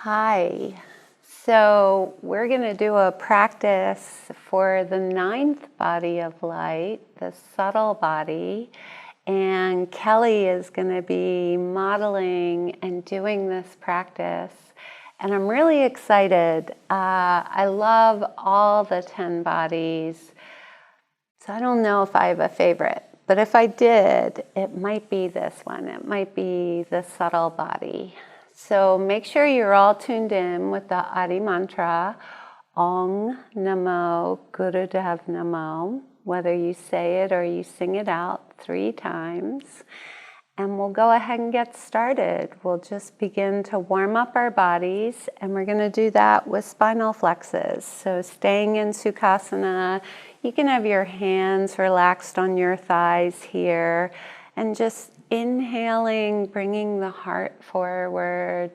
Hi. So we're going to do a practice for the ninth body of light, the subtle body. And Kelly is going to be modeling and doing this practice. And I'm really excited. I love all the 10 bodies. So I don't know if I have a favorite. But if I did, it might be this one. It might be the subtle body. So make sure you're all tuned in with the Adi mantra, Ong Namo Gurudev Namo, whether you say it or you sing it out 3 times. And we'll go ahead and get started. We'll just begin to warm up our bodies, and we're going to do that with spinal flexes. So staying in Sukhasana, you can have your hands relaxed on your thighs here, and just inhaling, bringing the heart forward,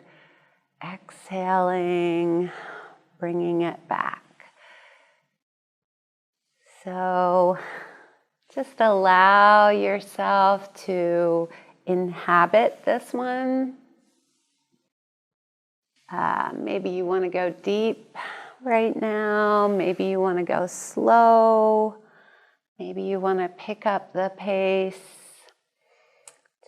exhaling, bringing it back. So just allow yourself to inhabit this one. Maybe you want to go deep right now. Maybe you want to go slow. Maybe you want to pick up the pace.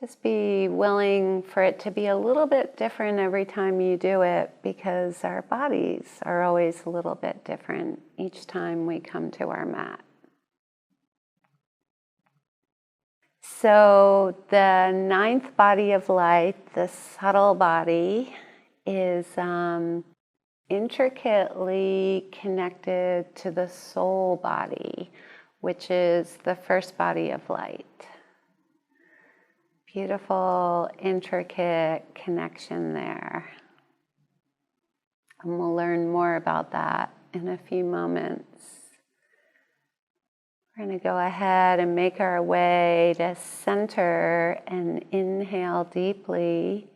Just be willing for it to be a little bit different every time you do it, because our bodies are always a little bit different each time we come to our mat. So the ninth body of light, the subtle body, is intricately connected to the soul body, which is the first body of light. Beautiful, intricate connection there. And we'll learn more about that in a few moments. We're going to go ahead and make our way to center and inhale deeply.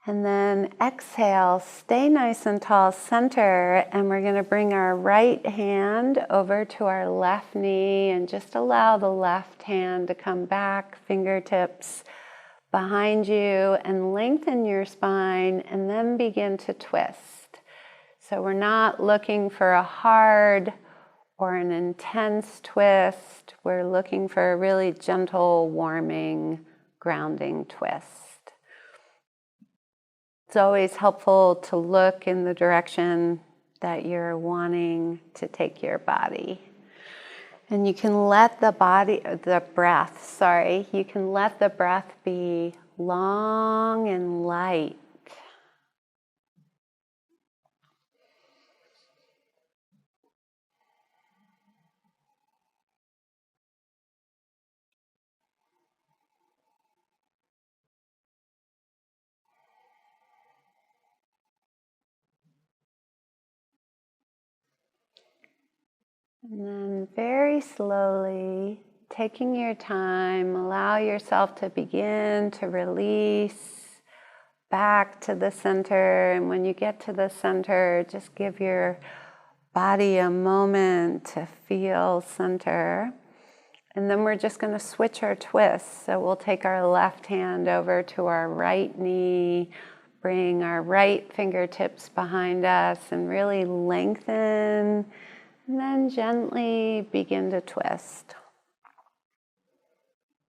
And then exhale, stay nice and tall, center, and we're going to bring our right hand over to our left knee and just allow the left hand to come back, fingertips behind you, and lengthen your spine, and then begin to twist. So we're not looking for a hard or an intense twist. We're looking for a really gentle, warming, grounding twist. It's always helpful to look in the direction that you're wanting to take your body. And you can let you can let the breath be long and light. And then very slowly, taking your time, allow yourself to begin to release back to the center. And when you get to the center, just give your body a moment to feel center. And then we're just going to switch our twists. So we'll take our left hand over to our right knee, bring our right fingertips behind us, and really lengthen. And then gently begin to twist.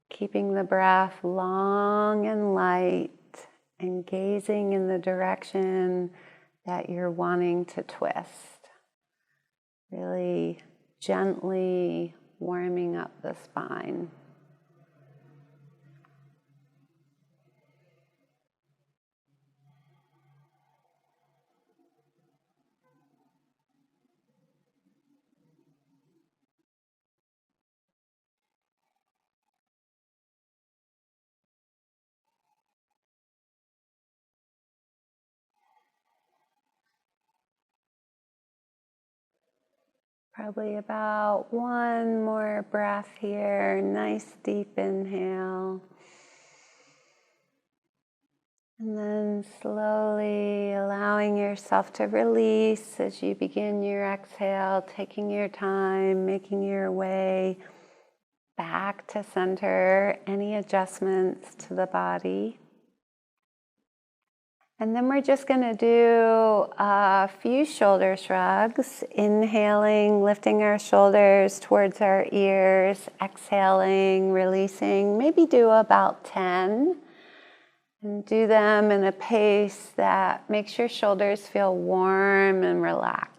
Keeping the breath long and light and gazing in the direction that you're wanting to twist. Really gently warming up the spine. Probably about one more breath here. Nice deep inhale. And then slowly allowing yourself to release as you begin your exhale, taking your time, making your way back to center. Any adjustments to the body? And then we're just going to do a few shoulder shrugs, inhaling, lifting our shoulders towards our ears, exhaling, releasing, maybe do about 10. And do them in a pace that makes your shoulders feel warm and relaxed.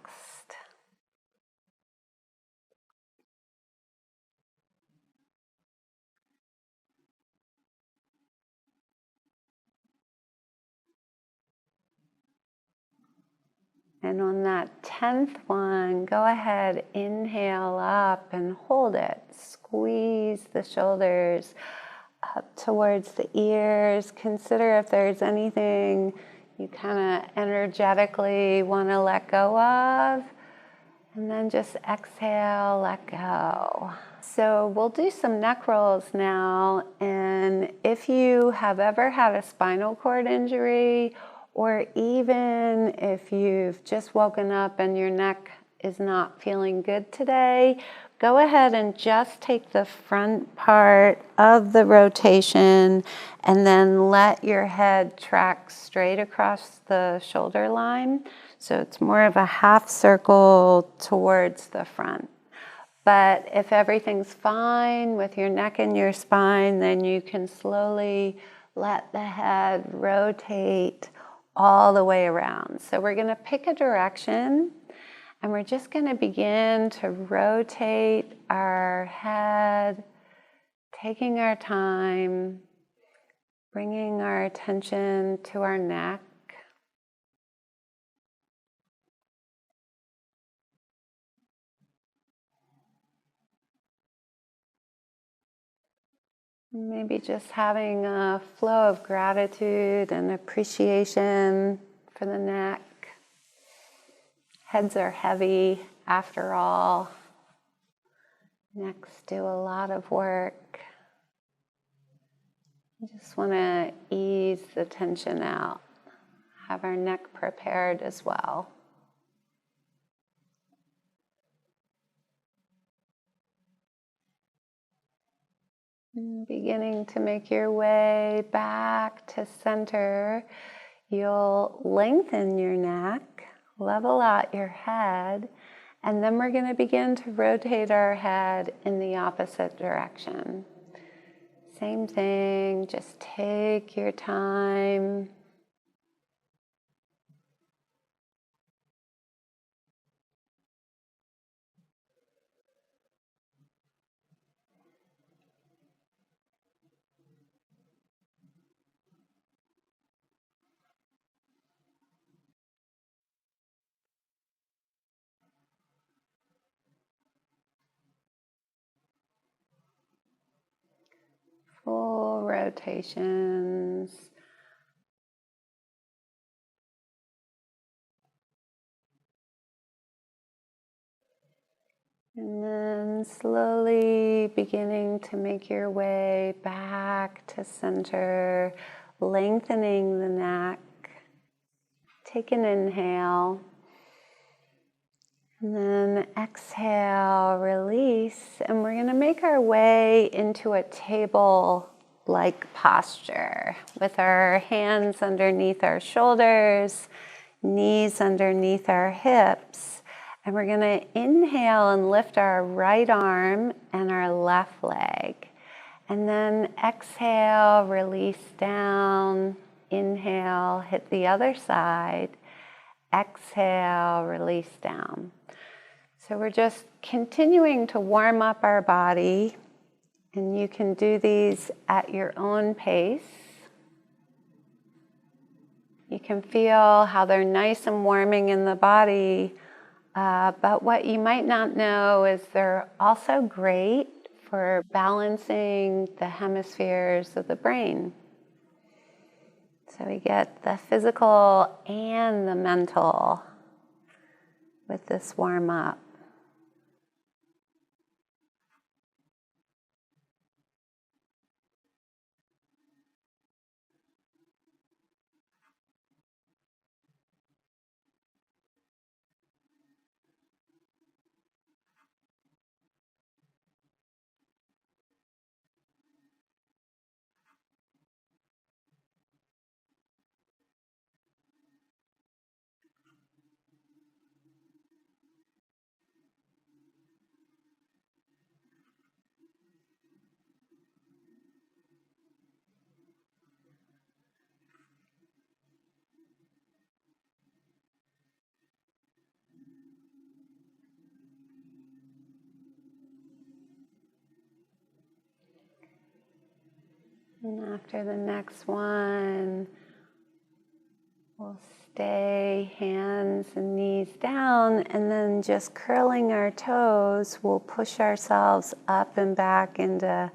And on that 10th one, go ahead, inhale up and hold it. Squeeze the shoulders up towards the ears. Consider if there's anything you kind of energetically want to let go of. And then just exhale, let go. So we'll do some neck rolls now. And if you have ever had a spinal cord injury, or even if you've just woken up and your neck is not feeling good today, go ahead and just take the front part of the rotation and then let your head track straight across the shoulder line. So it's more of a half circle towards the front. But if everything's fine with your neck and your spine, then you can slowly let the head rotate all the way around. So we're going to pick a direction and we're just going to begin to rotate our head, taking our time, bringing our attention to our neck. Maybe just having a flow of gratitude and appreciation for the neck. Heads are heavy after all. Necks do a lot of work. We just want to ease the tension out. Have our neck prepared as well. And beginning to make your way back to center, you'll lengthen your neck, level out your head, and then we're going to begin to rotate our head in the opposite direction. Same thing, just take your time. Full rotations. And then slowly beginning to make your way back to center, lengthening the neck. Take an inhale. And then exhale, release. And we're going to make our way into a table-like posture with our hands underneath our shoulders, knees underneath our hips. And we're going to inhale and lift our right arm and our left leg. And then exhale, release down. Inhale, hit the other side. Exhale, release down. So we're just continuing to warm up our body. And you can do these at your own pace. You can feel how they're nice and warming in the body. But what you might not know is they're also great for balancing the hemispheres of the brain. So we get the physical and the mental with this warm up. And after the next one, we'll stay hands and knees down, and then just curling our toes, we'll push ourselves up and back into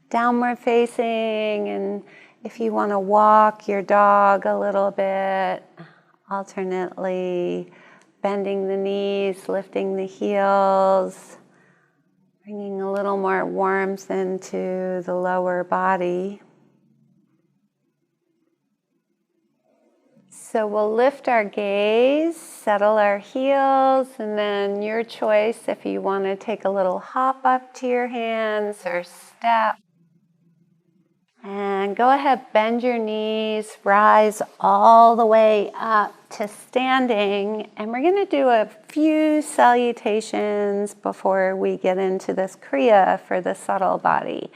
downward facing. And if you want to walk your dog a little bit, alternately bending the knees, lifting the heels, bringing a little more warmth into the lower body. So we'll lift our gaze, settle our heels, and then your choice if you want to take a little hop up to your hands or step. And go ahead, bend your knees, rise all the way up to standing. And we're going to do a few salutations before we get into this Kriya for the subtle body.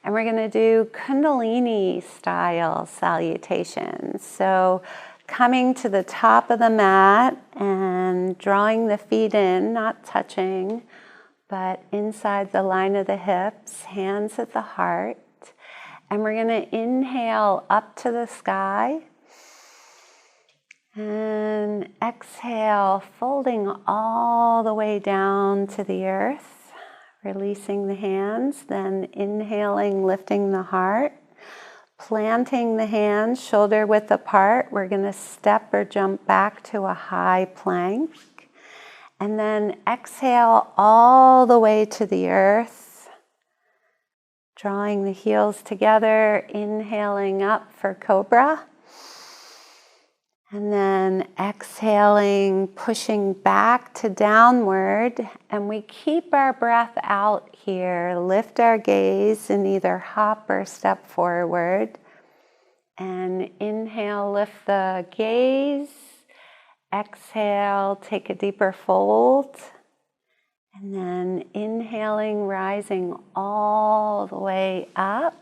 And we're going to do Kundalini style salutations. So coming to the top of the mat and drawing the feet in, not touching, but inside the line of the hips, hands at the heart. And we're going to inhale up to the sky and exhale, folding all the way down to the earth, releasing the hands, then inhaling, lifting the heart, planting the hands shoulder width apart. We're going to step or jump back to a high plank, and then exhale all the way to the earth. Drawing the heels together, inhaling up for cobra. And then exhaling, pushing back to downward. And we keep our breath out here. Lift our gaze and either hop or step forward. And inhale, lift the gaze. Exhale, take a deeper fold. And then inhaling, rising all the way up.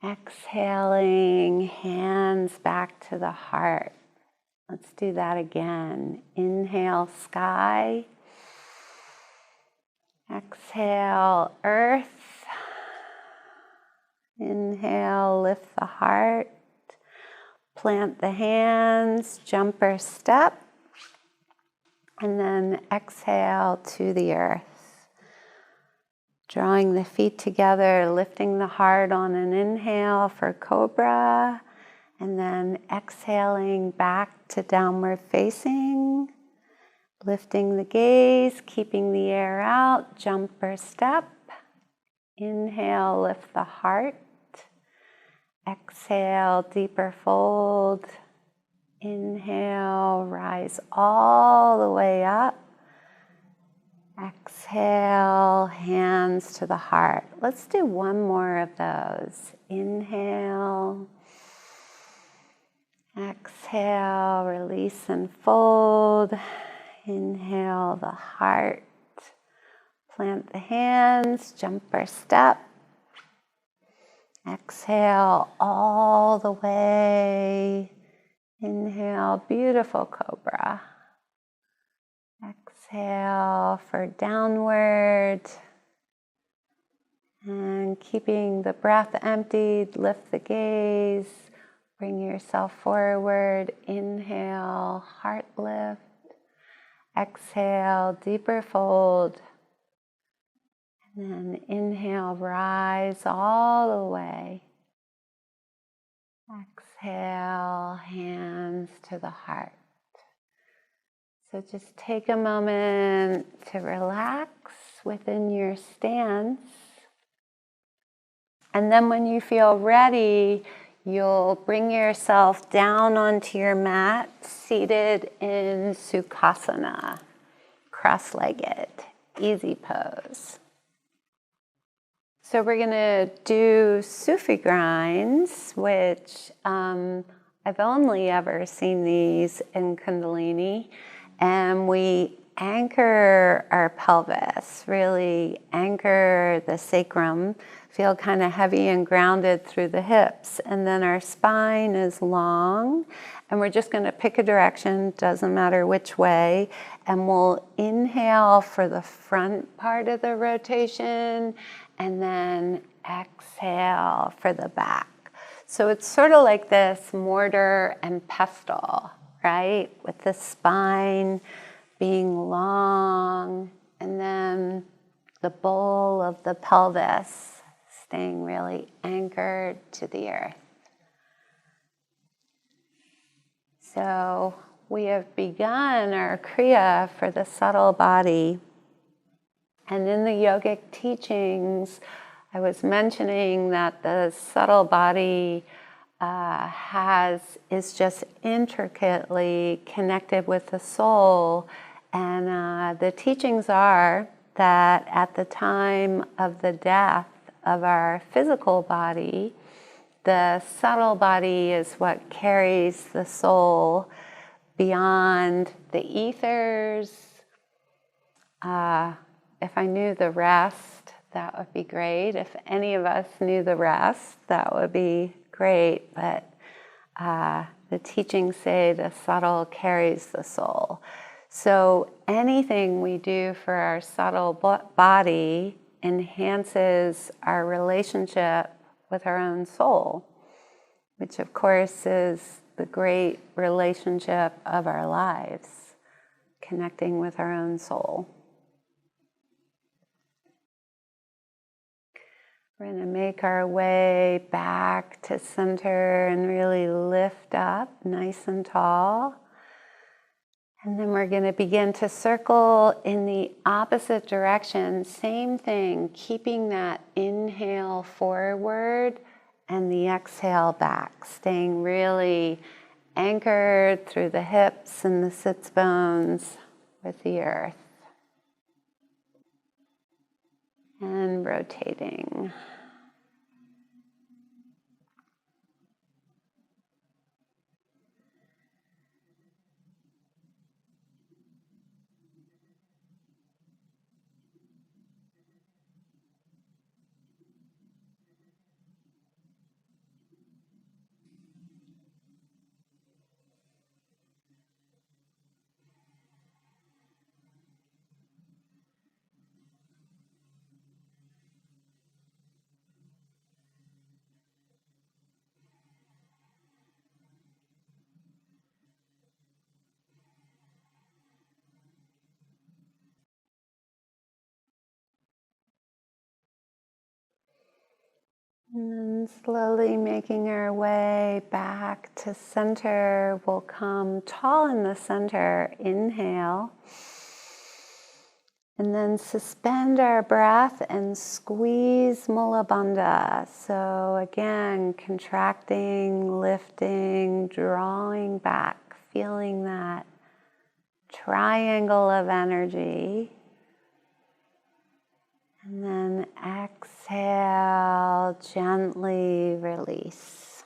Exhaling, hands back to the heart. Let's do that again. Inhale, sky. Exhale, earth. Inhale, lift the heart. Plant the hands, jump or step. And then exhale to the earth. Drawing the feet together, lifting the heart on an inhale for cobra. And then exhaling back to downward facing. Lifting the gaze, keeping the air out, jump or step. Inhale, lift the heart. Exhale, deeper fold. Inhale, rise all the way up. Exhale, hands to the heart. Let's do one more of those. Inhale. Exhale, release and fold. Inhale, the heart. Plant the hands, jump or step. Exhale all the way. Inhale, beautiful cobra. Exhale for downward. And keeping the breath emptied, lift the gaze. Bring yourself forward. Inhale, heart lift. Exhale, deeper fold. And then inhale, rise all the way. Exhale, hands to the heart. So just take a moment to relax within your stance. And then when you feel ready, you'll bring yourself down onto your mat, seated in Sukhasana, cross-legged, easy pose. So we're going to do Sufi grinds, which I've only ever seen these in Kundalini. And we anchor our pelvis, really anchor the sacrum, feel kind of heavy and grounded through the hips. And then our spine is long. And we're just going to pick a direction, doesn't matter which way. And we'll inhale for the front part of the rotation. And then exhale for the back. So it's sort of like this mortar and pestle, right? With the spine being long, and then the bowl of the pelvis staying really anchored to the earth. So we have begun our Kriya for the subtle body. And in the yogic teachings, I was mentioning that the subtle body is just intricately connected with the soul. And the teachings are that at the time of the death of our physical body, the subtle body is what carries the soul beyond the ethers. If I knew the rest, that would be great. If any of us knew the rest, that would be great. But the teachings say the subtle carries the soul. So anything we do for our subtle body enhances our relationship with our own soul, which of course is the great relationship of our lives, connecting with our own soul. We're going to make our way back to center and really lift up nice and tall. And then we're going to begin to circle in the opposite direction. Same thing, keeping that inhale forward and the exhale back, staying really anchored through the hips and the sits bones with the earth. And rotating. And then slowly making our way back to center, we'll come tall in the center, inhale. And then suspend our breath and squeeze Mula Bandha. So again, contracting, lifting, drawing back, feeling that triangle of energy. And then exhale, gently release.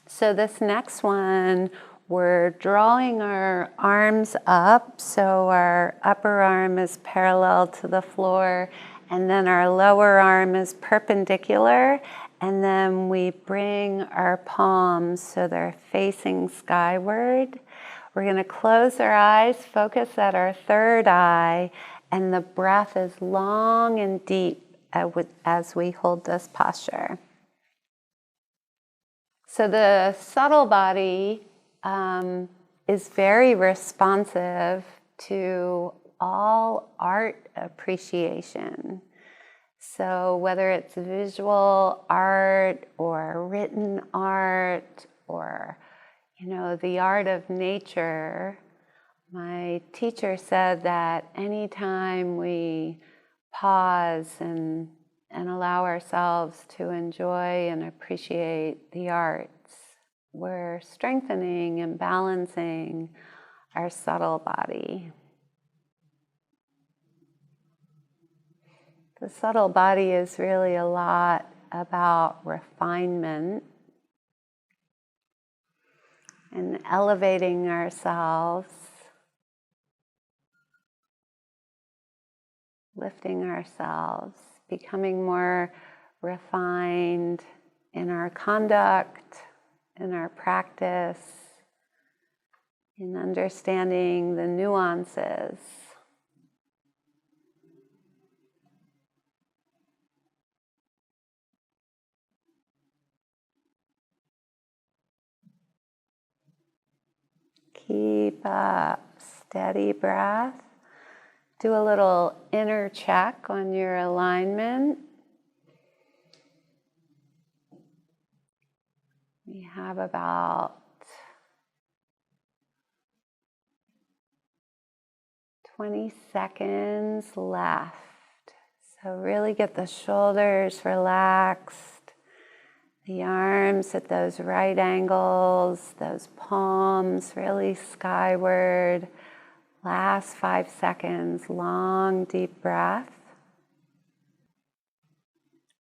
So this next one, we're drawing our arms up, so our upper arm is parallel to the floor, and then our lower arm is perpendicular, and then we bring our palms so they're facing skyward. We're going to close our eyes, focus at our third eye, and the breath is long and deep as we hold this posture. So the subtle body is very responsive to all art appreciation. So whether it's visual art or written art or, the art of nature, my teacher said that anytime we pause and allow ourselves to enjoy and appreciate the arts, we're strengthening and balancing our subtle body. The subtle body is really a lot about refinement and elevating ourselves, lifting ourselves, becoming more refined in our conduct, in our practice, in understanding the nuances. Keep up. Steady breath. Do a little inner check on your alignment. We have about 20 seconds left. So really get the shoulders relaxed, the arms at those right angles, those palms really skyward. Last 5 seconds, long deep breath.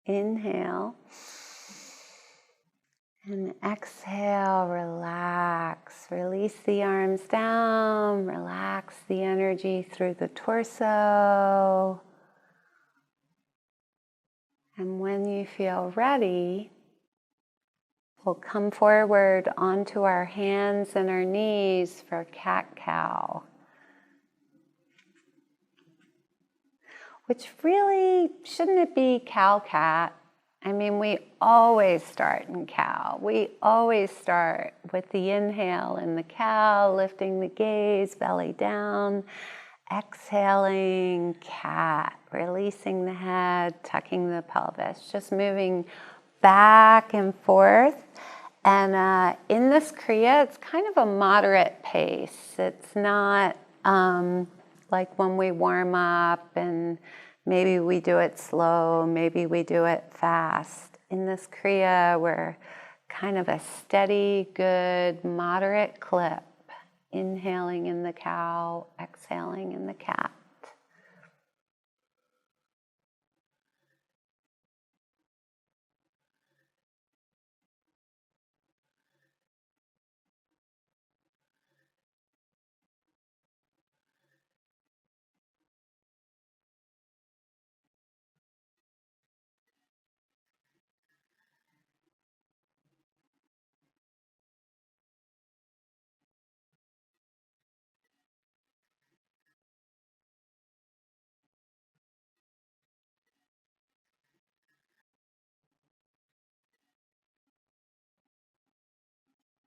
Inhale. And exhale, relax. Release the arms down, relax the energy through the torso. And when you feel ready, we'll come forward onto our hands and our knees for cat-cow. Which really, shouldn't it be cow-cat? I mean, we always start in cow. We always start with the inhale in the cow, lifting the gaze, belly down. Exhaling, cat, releasing the head, tucking the pelvis, just moving back and forth. And in this Kriya, it's kind of a moderate pace. It's not like when we warm up and maybe we do it slow, maybe we do it fast. In this Kriya, we're kind of a steady, good, moderate clip. Inhaling in the cow, exhaling in the cat.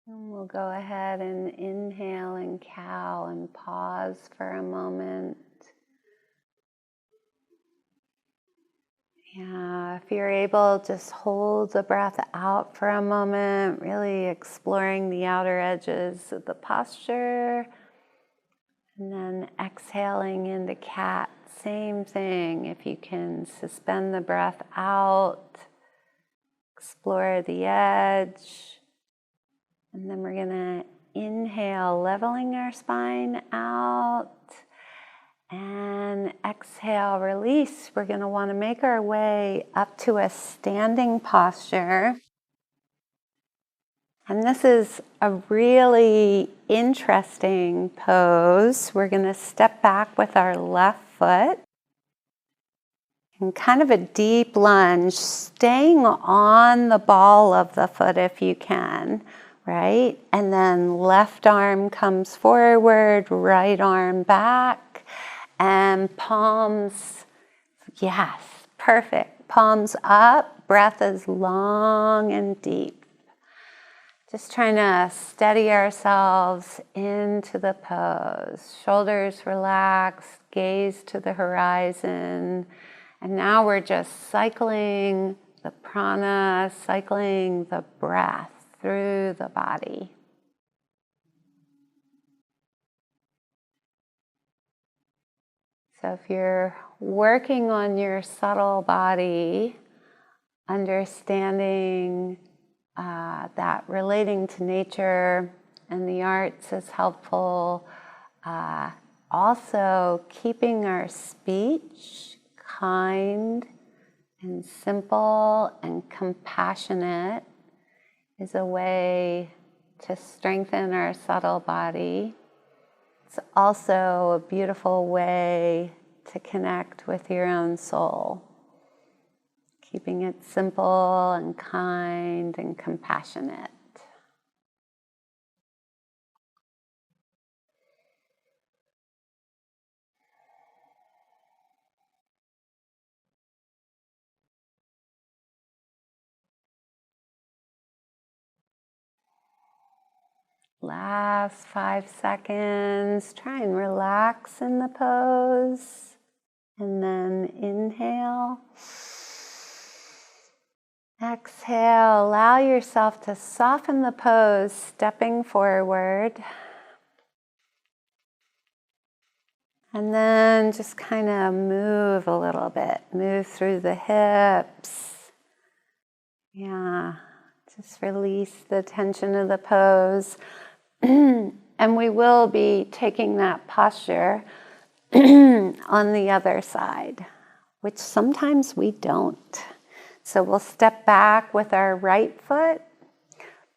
And we'll go ahead and inhale in cow and pause for a moment. Yeah, if you're able, just hold the breath out for a moment, really exploring the outer edges of the posture. And then exhaling into cat, same thing. If you can suspend the breath out, explore the edge. And then we're gonna inhale, leveling our spine out. And exhale, release. We're gonna wanna make our way up to a standing posture. And this is a really interesting pose. We're gonna step back with our left foot. And kind of a deep lunge, staying on the ball of the foot if you can. Right? And then left arm comes forward, right arm back, and palms, yes, perfect. Palms up, breath is long and deep. Just trying to steady ourselves into the pose. Shoulders relaxed, gaze to the horizon. And now we're just cycling the prana, cycling the breath through the body. So if you're working on your subtle body, understanding that relating to nature and the arts is helpful. Also keeping our speech kind and simple and compassionate is a way to strengthen our subtle body. It's also a beautiful way to connect with your own soul. Keeping it simple and kind and compassionate. Last 5 seconds. Try and relax in the pose. And then inhale. Exhale. Allow yourself to soften the pose, stepping forward. And then just kind of move a little bit. Move through the hips. Yeah. Just release the tension of the pose. And we will be taking that posture on the other side, which sometimes we don't. So we'll step back with our right foot,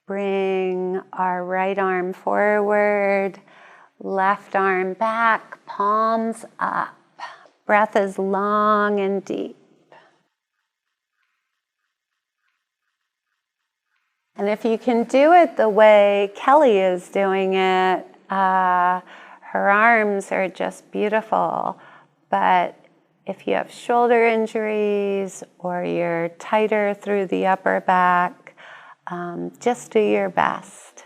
bring our right arm forward, left arm back, palms up. Breath is long and deep. And if you can do it the way Kelly is doing it, her arms are just beautiful. But if you have shoulder injuries or you're tighter through the upper back, just do your best.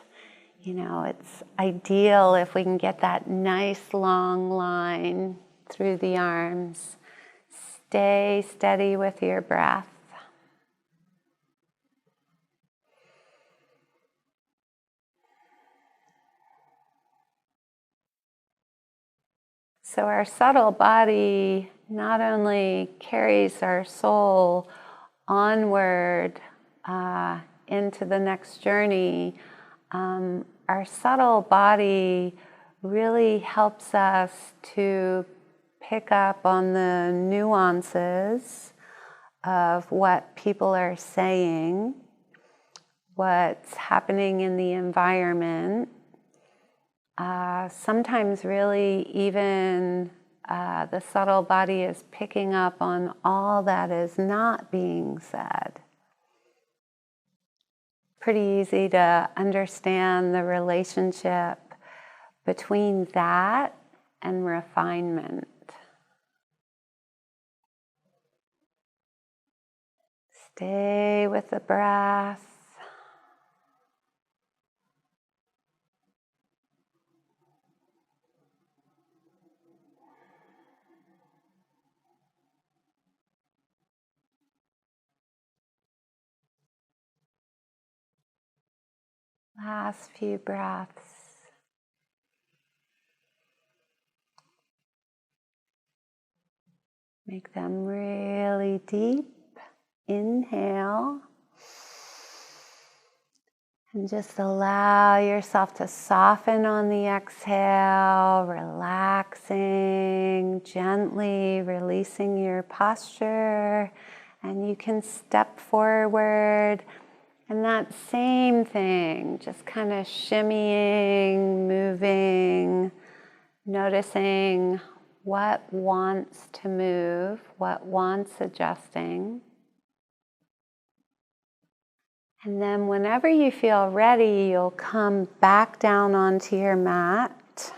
You know, it's ideal if we can get that nice long line through the arms. Stay steady with your breath. So our subtle body not only carries our soul onward into the next journey, our subtle body really helps us to pick up on the nuances of what people are saying, what's happening in the environment. Sometimes really even the subtle body is picking up on all that is not being said. Pretty easy to understand the relationship between that and refinement. Stay with the breath. Last few breaths. Make them really deep. Inhale. And just allow yourself to soften on the exhale, relaxing, gently releasing your posture. And you can step forward. And that same thing, just kind of shimmying, moving, noticing what wants to move, what wants adjusting. And then whenever you feel ready, you'll come back down onto your mat.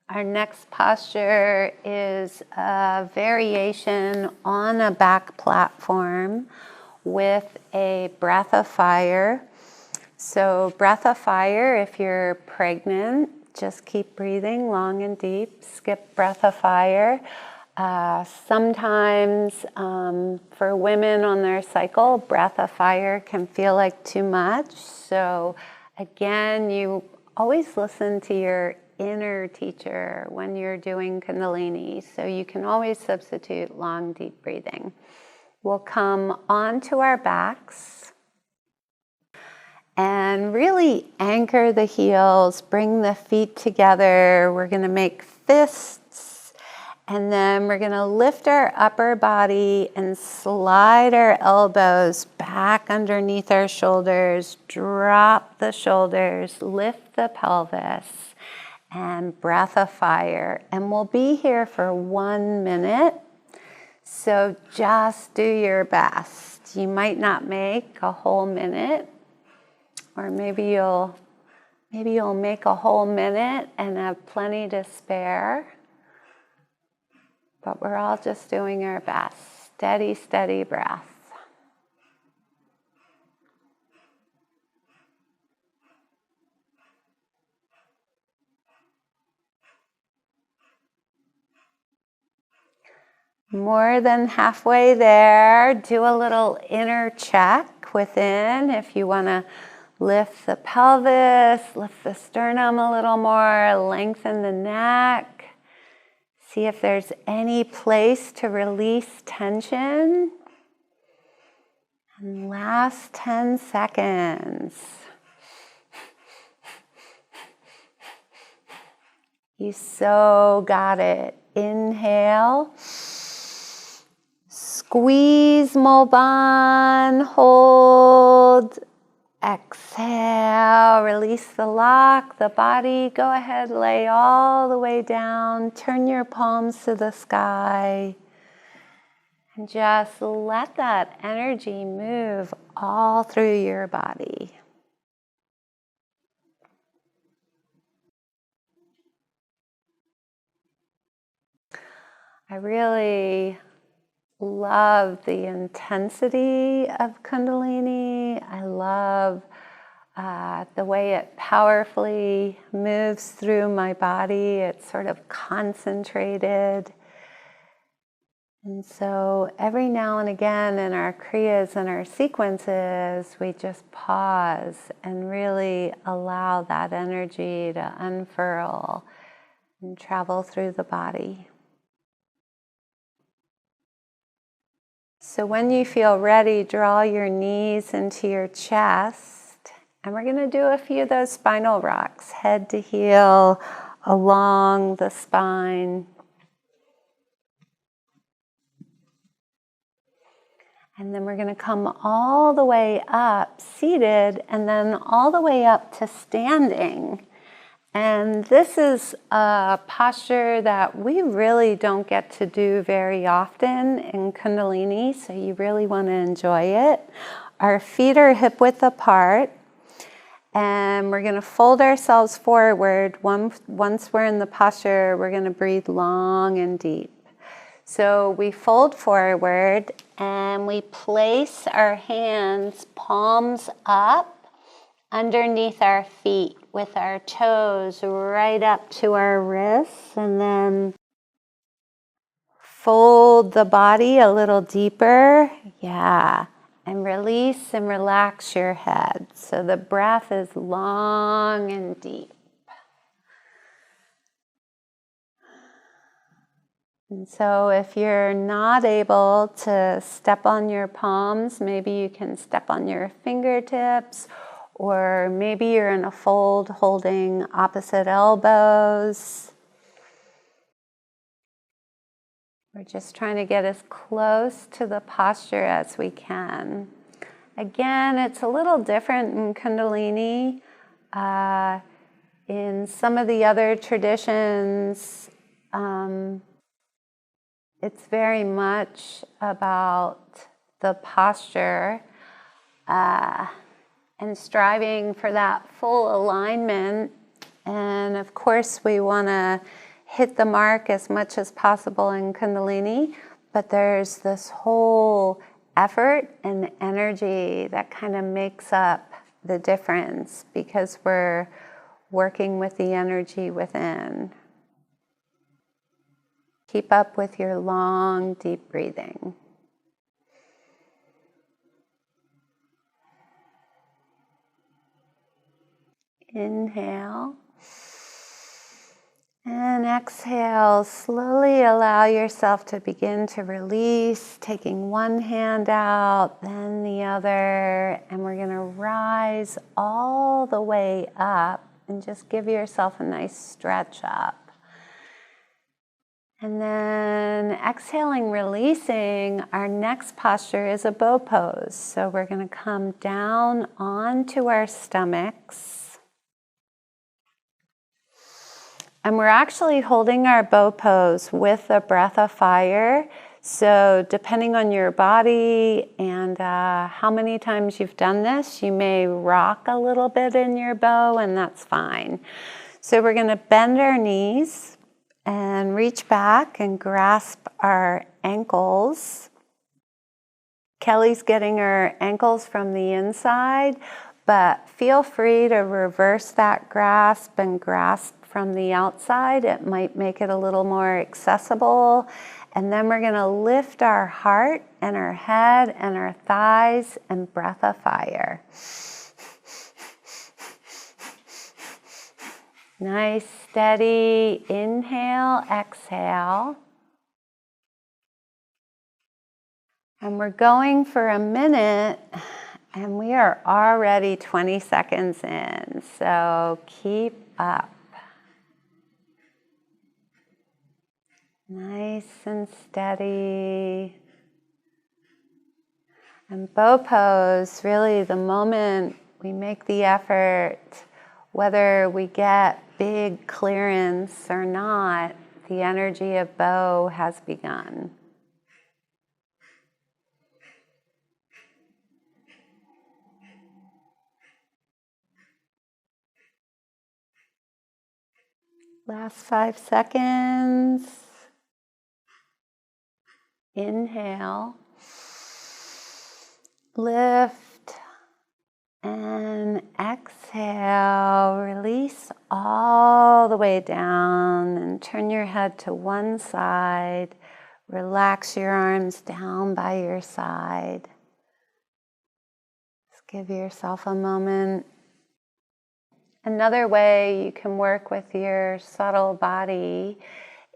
Our next posture is a variation on a back platform with a breath of fire. So breath of fire, if you're pregnant, just keep breathing long and deep. Skip breath of fire. Sometimes for women on their cycle, breath of fire can feel like too much. So again, you always listen to your inner teacher when you're doing Kundalini. So you can always substitute long, deep breathing. We'll come onto our backs and really anchor the heels, bring the feet together. We're going to make fists, and then we're going to lift our upper body and slide our elbows back underneath our shoulders, drop the shoulders, lift the pelvis, and breath of fire. And we'll be here for 1 minute. So just do your best. You might not make a whole minute, or maybe you'll make a whole minute and have plenty to spare. But we're all just doing our best. Steady, steady breath. More than halfway there. Do a little inner check within if you want to lift the pelvis, lift the sternum a little more, lengthen the neck. See if there's any place to release tension. And last 10 seconds. You so got it. Inhale. Squeeze, Mulban, hold. Exhale, release the lock, the body. Go ahead, lay all the way down. Turn your palms to the sky. And just let that energy move all through your body. I really love the intensity of Kundalini. I love the way it powerfully moves through my body. It's sort of concentrated. And so every now and again in our kriyas and our sequences, we just pause and really allow that energy to unfurl and travel through the body. So when you feel ready, draw your knees into your chest. And we're going to do a few of those spinal rocks, head to heel, along the spine. And then we're going to come all the way up, seated, and then all the way up to standing. And this is a posture that we really don't get to do very often in Kundalini, so you really want to enjoy it. Our feet are hip width apart, and we're going to fold ourselves forward. Once we're in the posture, we're going to breathe long and deep. So we fold forward, and we place our hands, palms up, underneath our feet with our toes right up to our wrists, and then fold the body a little deeper. Yeah. And release and relax your head. So the breath is long and deep. And so if you're not able to step on your palms, maybe you can step on your fingertips, or maybe you're in a fold holding opposite elbows. We're just trying to get as close to the posture as we can. Again, it's a little different in Kundalini. In some of the other traditions, it's very much about the posture and striving for that full alignment. And of course, we want to hit the mark as much as possible in Kundalini, but there's this whole effort and energy that kind of makes up the difference because we're working with the energy within. Keep up with your long, deep breathing. Inhale. And exhale, slowly allow yourself to begin to release, taking one hand out, then the other, and we're going to rise all the way up and just give yourself a nice stretch up. And then exhaling, releasing, our next posture is a bow pose. So we're going to come down onto our stomachs. And we're actually holding our bow pose with a breath of fire. So depending on your body and how many times you've done this, you may rock a little bit in your bow, and that's fine. So we're going to bend our knees and reach back and grasp our ankles. Kelly's getting her ankles from the inside, but feel free to reverse that grasp and grasp from the outside. It might make it a little more accessible. And then we're going to lift our heart and our head and our thighs and breath of fire. Nice, steady inhale, exhale. And we're going for a minute, and we are already 20 seconds in, so keep up. Nice and steady. And bow pose, really the moment we make the effort, whether we get big clearance or not, the energy of bow has begun. Last 5 seconds. Inhale. Lift. And exhale. Release all the way down and turn your head to one side. Relax your arms down by your side. Just give yourself a moment. Another way you can work with your subtle body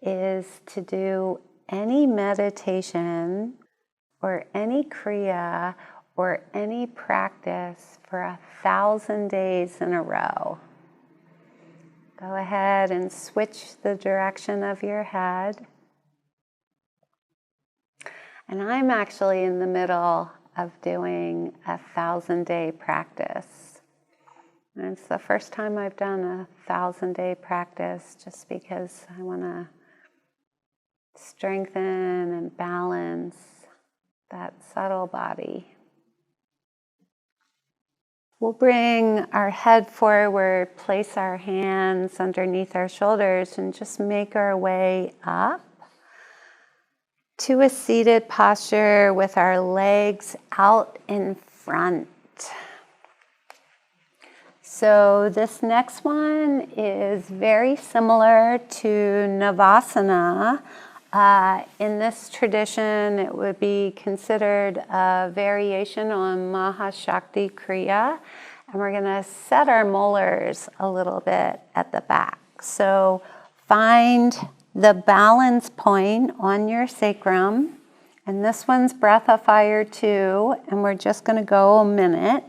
is to do any meditation or any kriya or any practice for 1,000 days in a row. Go ahead and switch the direction of your head. And I'm actually in the middle of doing a 1,000-day practice. And it's the first time I've done a 1,000-day practice just because I want to strengthen and balance that subtle body. We'll bring our head forward, place our hands underneath our shoulders, and just make our way up to a seated posture with our legs out in front. So this next one is very similar to Navasana. In this tradition, it would be considered a variation on Mahashakti Kriya. And we're going to set our molars a little bit at the back. So find the balance point on your sacrum. And this one's breath of fire too. And we're just going to go a minute.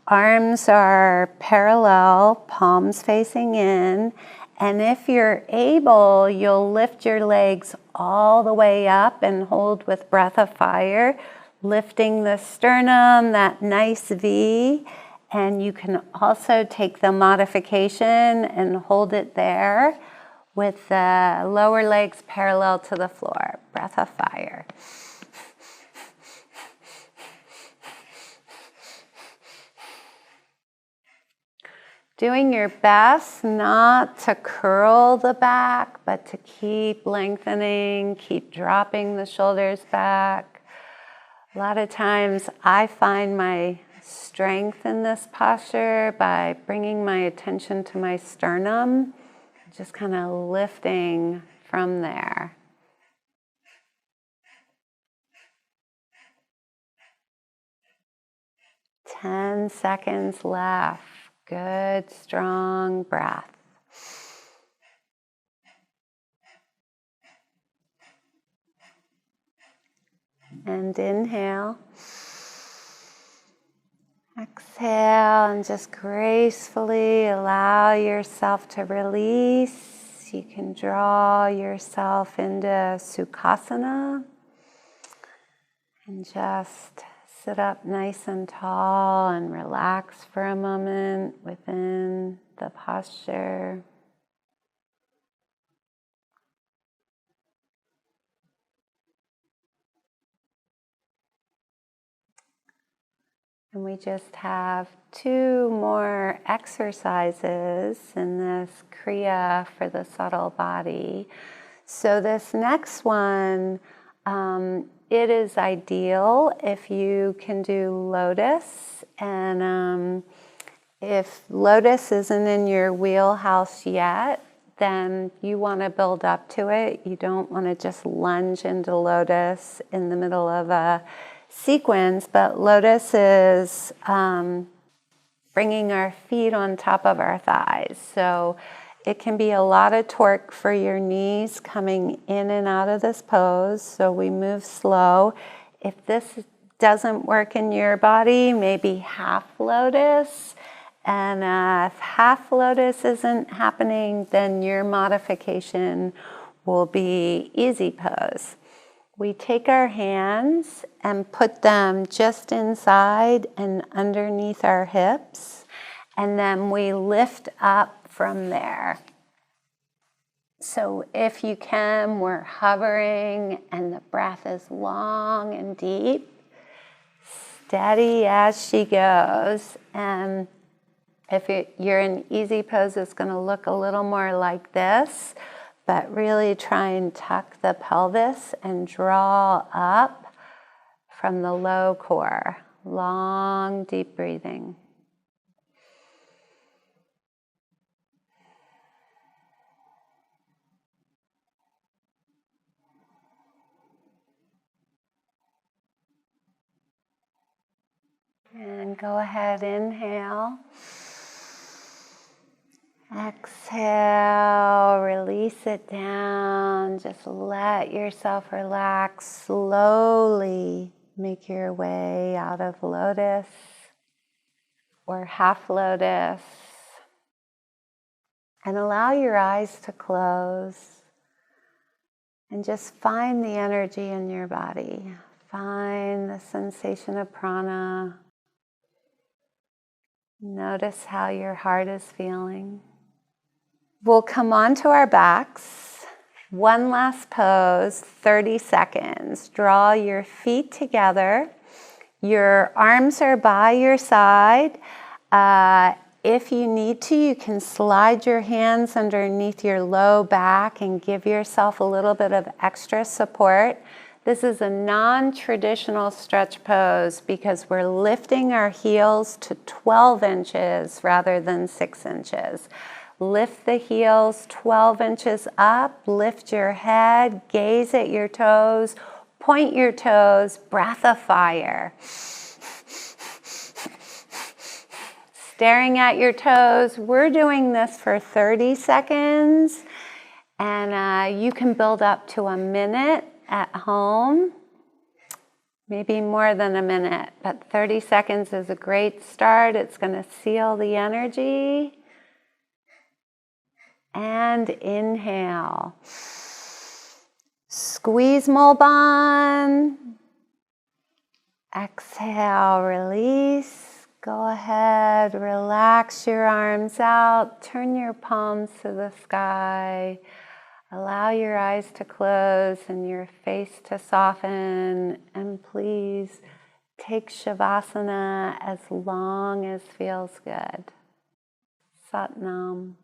Arms are parallel, palms facing in. And if you're able, you'll lift your legs all the way up and hold with breath of fire, lifting the sternum, that nice V. And you can also take the modification and hold it there with the lower legs parallel to the floor. Breath of fire. Doing your best not to curl the back, but to keep lengthening, keep dropping the shoulders back. A lot of times I find my strength in this posture by bringing my attention to my sternum, just kind of lifting from there. Ten seconds left. Good, strong breath. And inhale. Exhale and just gracefully allow yourself to release. You can draw yourself into Sukhasana and just sit up nice and tall and relax for a moment within the posture. And we just have 2 more exercises in this Kriya for the subtle body. So this next one, it is ideal if you can do lotus. And if lotus isn't in your wheelhouse yet, then you want to build up to it. You don't want to just lunge into lotus in the middle of a sequence, but lotus is bringing our feet on top of our thighs. So it can be a lot of torque for your knees coming in and out of this pose. So we move slow. If this doesn't work in your body, maybe half lotus. And if half lotus isn't happening, then your modification will be easy pose. We take our hands and put them just inside and underneath our hips, and then we lift up from there. So if you can, we're hovering and the breath is long and deep, steady as she goes. And if you're in easy pose, it's going to look a little more like this. But really try and tuck the pelvis and draw up from the low core. Long, deep breathing. And go ahead, inhale. Exhale, release it down. Just let yourself relax. Slowly make your way out of lotus or half lotus. And allow your eyes to close. And just find the energy in your body. Find the sensation of prana. Notice how your heart is feeling. We'll come onto our backs. One last pose, 30 seconds. Draw your feet together. Your arms are by your side. If you need to, you can slide your hands underneath your low back and give yourself a little bit of extra support. This is a non-traditional stretch pose because we're lifting our heels to 12 inches rather than 6 inches. Lift the heels 12 inches up, lift your head, gaze at your toes, point your toes, breath of fire. Staring at your toes. We're doing this for 30 seconds, and you can build up to a minute at home, maybe more than a minute, but 30 seconds is a great start. It's going to seal the energy. And inhale. Squeeze Mulban. Exhale, release. Go ahead, relax your arms out. Turn your palms to the sky. Allow your eyes to close and your face to soften. And please take Shavasana as long as feels good. Sat Nam.